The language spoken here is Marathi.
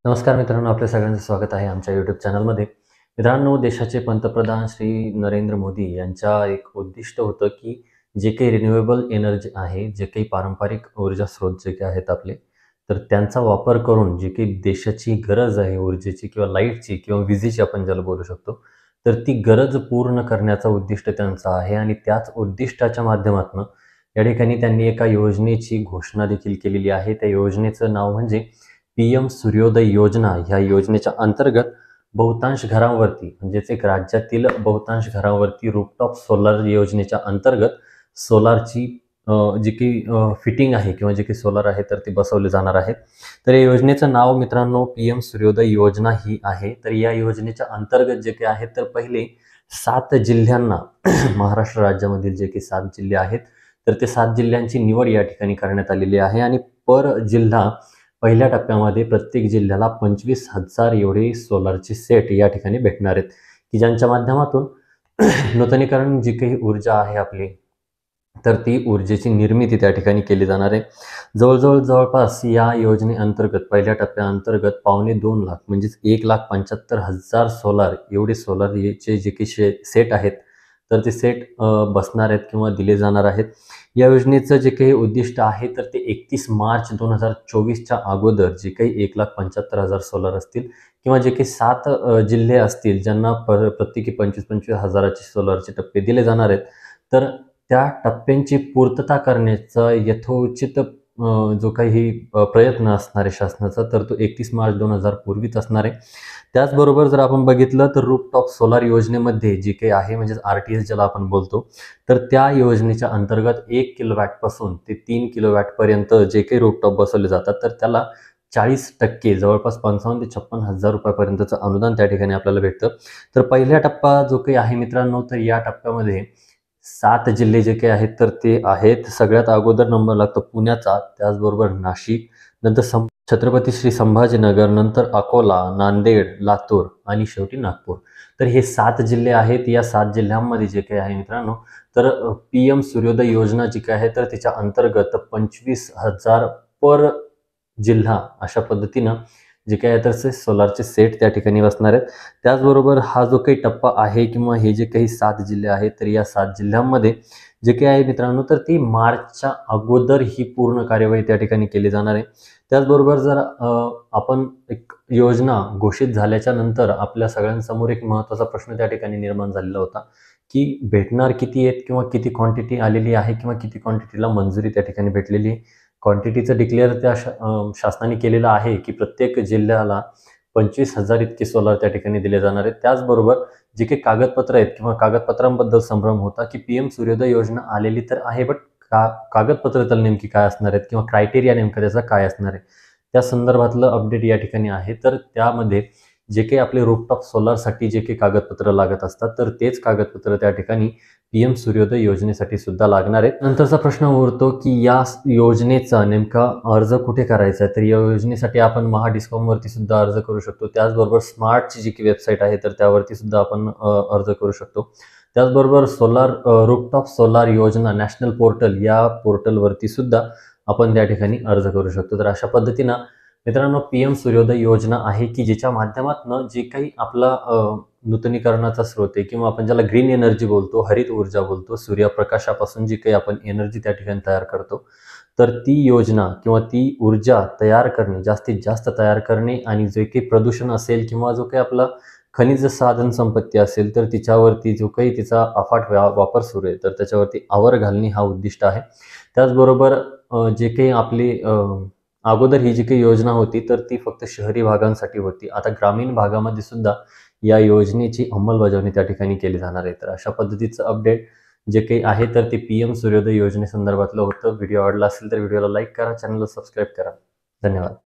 नमस्कार मित्रांनो, आपल्या सगळ्यांचं स्वागत आहे आमच्या यूट्यूब चॅनलमध्ये. मित्रांनो, देशाचे पंतप्रधान श्री नरेंद्र मोदी यांच्या एक उद्दिष्ट होतं की जे काही रिन्युएबल एनर्जी आहे, जे काही पारंपरिक ऊर्जा स्रोत जे काही आहेत आपले, तर त्यांचा वापर करून जी काही देशाची गरज आहे ऊर्जेची किंवा लाईटची किंवा विजेची आपण ज्याला बोलू शकतो, तर ती गरज पूर्ण करण्याचा उद्दिष्ट त्यांचं आहे. आणि त्याच उद्दिष्टाच्या माध्यमातून या ठिकाणी त्यांनी एका योजनेची घोषणा देखील केलेली आहे. त्या योजनेचं नाव म्हणजे पीएम सूर्योदय योजना. ह्या योजनेच्या अंतर्गत बहुतांश घरांवरती म्हणजेच एक राज्यातील बहुतांश घरांवरती रूफटॉप सोलार योजनेच्या अंतर्गत सोलारची जी काही फिटिंग आहे किंवा जे काही सोलार आहे तर ते बसवले जाणार आहेत. तर या योजनेचं नाव मित्रांनो पीएम सूर्योदय योजना ही आहे. तर या योजनेच्या अंतर्गत जे काही आहे तर पहिले 7 जिल्ह्यांना महाराष्ट्र राज्यामधील जे काही 7 जिल्हे आहेत तर ते 7 जिल्ह्यांची निवड या ठिकाणी करण्यात आलेली आहे. आणि पर जिल्हा पहिल्या टप्प्यामध्ये प्रत्येक जिल्ह्याला 25,000 एवढे सोलारचे सेट या ठिकाणी भेटणार आहेत, की ज्यांच्या माध्यमातून नूतनीकरण जी काही ऊर्जा आहे आपली, तर ती ऊर्जेची निर्मिती त्या ठिकाणी केली जाणार आहे. जवळपास या योजनेअंतर्गत पहिल्या टप्प्याअंतर्गत 2.25 लाख म्हणजेच 1,75,000 सोलार एवढे सोलारचे जे काही सेट आहेत तर ते सेट बसणार आहेत किंवा दिले जाणार आहेत. या योजनेचं जे काही उद्दिष्ट आहे तर ते 31 मार्च 2024च्या अगोदर जे काही 1,75,000 सोलार असतील किंवा जे काही 7 जिल्हे असतील ज्यांना प्रत्येकी 25,000 हजाराचे सोलारचे टप्पे दिले जाणार आहेत, तर त्या टप्प्यांची पूर्तता करण्याचा यथोचित जो काही प्रयत्न असणार आहे शासनाचा तर तो 31 मार्च 2000 पूर्वीच असणार आहे. त्याचबरोबर जर आपण बघितलं तर रूफटॉप सोलार योजनेमध्ये जी काही आहे म्हणजेच RTS ज्याला आपण बोलतो, तर त्या योजनेच्या अंतर्गत 1 किलोवॅटपासून ते 3 किलोवॅटपर्यंत जे काही रूफटॉप बसवले जातात तर त्याला 40% जवळपास 55,000 ते 56,000 रुपयापर्यंतचं अनुदान त्या ठिकाणी आपल्याला भेटतं. तर पहिला टप्पा जो काही आहे मित्रांनो, तर या टप्प्यामध्ये 7 जिल्हे जे काही आहेत तर ते आहेत. सगळ्यात अगोदर नंबर लागतो पुण्याचा, त्याचबरोबर नाशिक, नंतर छत्रपती श्री संभाजीनगर, नंतर अकोला, नांदेड, लातूर आणि शेवटी नागपूर. तर हे 7 जिल्हे आहेत. या 7 जिल्ह्यांमध्ये जे काही आहे मित्रांनो, तर पीएम सूर्योदय योजना जी काही आहे तर त्याच्या अंतर्गत 25,000 पर जिल्हा अशा पद्धतीनं जे काही आहे तर सोलारचे सेट त्या ठिकाणी बसणार आहेत. त्याचबरोबर हा जो काही टप्पा आहे किंवा हे जे काही 7 जिल्हे आहेत तर या 7 जिल्ह्यांमध्ये जे काही आहे मित्रांनो, तर ती मार्चच्या अगोदर ही पूर्ण कार्यवाही त्या ठिकाणी केली जाणार आहे. त्याचबरोबर जर आपण एक योजना घोषित झाल्याच्या नंतर आपल्या सगळ्यांसमोर एक महत्त्वाचा प्रश्न त्या ठिकाणी निर्माण झालेला होता, की भेटणार किती आहेत किंवा किती क्वांटिटी आलेली आहे किंवा किती क्वांटिटीला मंजुरी त्या ठिकाणी भेटलेली आहे. क्वांटिटीचं डिक्लेअर त्या शासनाने केलेलं आहे की प्रत्येक जिल्ह्याला 25,000 इतके सोलार त्या ठिकाणी दिले जाणार आहेत. त्याचबरोबर जे काही कागदपत्र आहेत किंवा कागदपत्रांबद्दल संभ्रम होता की पीएम सूर्योदय योजना आलेली तर आहे, बट कागदपत्र त्याला नेमकी काय असणार आहेत किंवा क्रायटेरिया नेमका त्याचा काय असणार आहे, त्या संदर्भातलं अपडेट या ठिकाणी आहे. तर त्यामध्ये जे काही आपले रूफटॉप सोलारसाठी जे काही कागदपत्र लागत असतात तर तेच कागदपत्र त्या ठिकाणी पीएम सूर्योदय योजनेसाठी सुद्धा लागणार आहेत. नंतरचा प्रश्न उरतो की या योजनेचा नेमका अर्ज कुठे करायचा आहे. तर या योजनेसाठी आपण महाडिस्कॉमवरती सुद्धा अर्ज करू शकतो. त्याचबरोबर स्मार्टची जी काही वेबसाईट आहे तर त्यावरती सुद्धा आपण अर्ज करू शकतो. त्याचबरोबर रूफटॉप सोलार योजना नॅशनल पोर्टल या पोर्टलवरती सुद्धा आपण त्या ठिकाणी अर्ज करू शकतो. तर अशा पद्धतीनं मित्रांनो पीएम सूर्योदय योजना आहे की ज्याच्या माध्यमातून जे काही आपला नूतनीकरणाचा स्रोत आहे किंवा आपण ज्याला ग्रीन एनर्जी बोलतो, हरित ऊर्जा बोलतो, सूर्यप्रकाशापासून जी काही आपण एनर्जी त्या ठिकाणी तयार करतो, तर ती योजना किंवा ती ऊर्जा तयार करणे, जास्तीत जास्त तयार करणे आणि जे काही प्रदूषण असेल किंवा जो काही आपला खनिज साधन संपत्ती असेल तर तिच्यावरती जो काही तिचा अफाट वापर सुरू आहे तर त्याच्यावरती आवर घालणे हा उद्दिष्ट आहे. त्याचबरोबर जे काही आपली अगोदर ही जी काही योजना होती तर ती फक्त शहरी भागांसाठी होती. आता ग्रामीण भागामध्ये सुद्धा या योजनेची अंमलबजावणी त्या ठिकाणी केली जाणार आहे. तर अशा पद्धतीचं अपडेट जे काही आहे तर ते पीएम सूर्योदय योजनेसंदर्भातलं होतं. व्हिडिओ आवडला असेल तर व्हिडिओला लाईक करा, चॅनलला सबस्क्राईब करा. धन्यवाद.